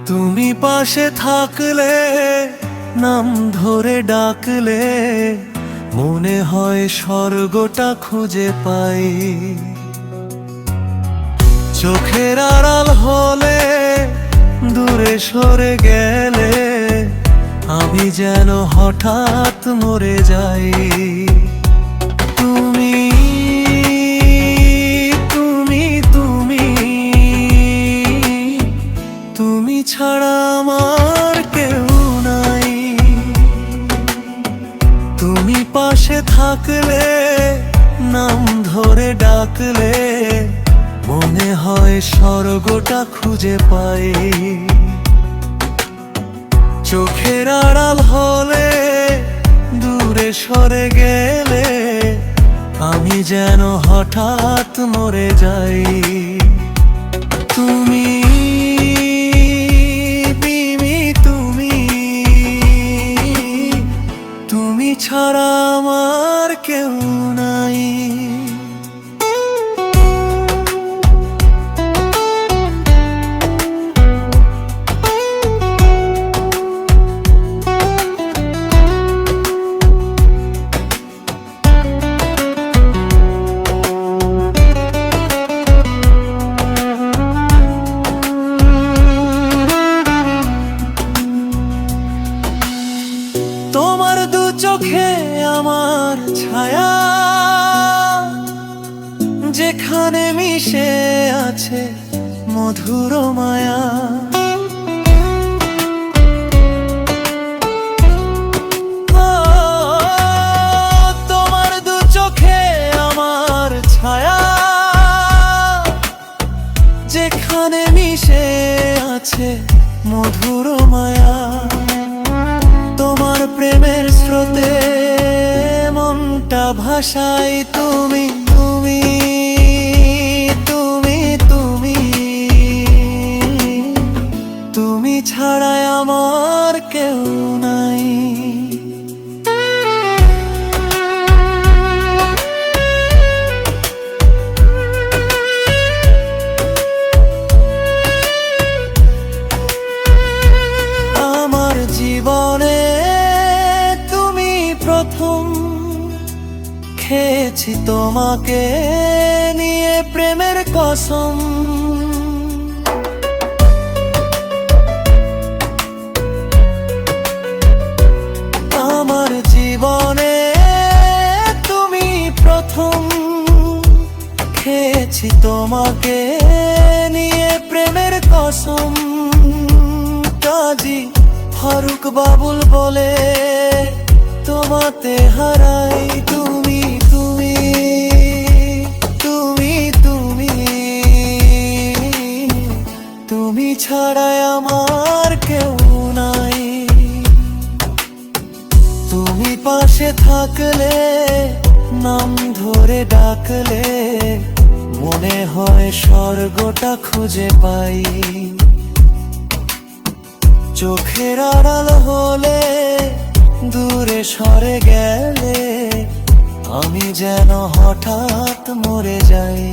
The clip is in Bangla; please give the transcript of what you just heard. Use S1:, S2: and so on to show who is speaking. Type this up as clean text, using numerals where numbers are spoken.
S1: তুমি পাশে থাকলে, নাম ধরে ডাকলে, মনে হয় স্বর্গটা খুঁজে পাই। চোখের আড়াল হলে, দূরে সরে গেলে, আমি যেন হঠাৎ মরে যাই। তুমি তুমি তুমি তুমি ছাড়া আমার কেউ নাই। তুমি পাশে থাকলে, নাম ধরে ডাকলে, মনে হয় স্বর্গটা খুঁজে পাই। চোখের আড়াল হলে, দূরে সরে গেলে, আমি যেন হঠাৎ মরে যাই। তুমি তুমি তুমি ছাড়া আমার কেউ নাই। তোমার দু চোখে আমার ছায়া, যেখানে মিশে আছে মধুর মায়া। তোমার দু চোখে আমার ছায়া, যেখানে মিশে আছে মধুর মায়া। তোমার প্রেমের স্রোতে মনটা ভাসাই তুমি তুমি তুমি তুমি তুমি ছাড়াই আমার কেউ নাই। আমার জীবনে তুমি প্রথম, খেয়েছি তোমাকে নিয়ে প্রেমের কসম। আমার জীবনে তুমি প্রথম, খেয়েছি তোমাকে নিয়ে প্রেমের কসম। কাজী ফারুক বাবুল বলে তোমাতে হারাই। তুমি তুমি তুমি তুমি তুমি ছাড়াই আমার কেউ নাই। তুমি পাশে থাকলে, নাম ধরে ডাকলে, মনে হয় স্বর্গটা খুঁজে পাই। চোখের আড়াল হলে, দূরে সরে গেলে, আমি যেন হঠাৎ মরে যাই।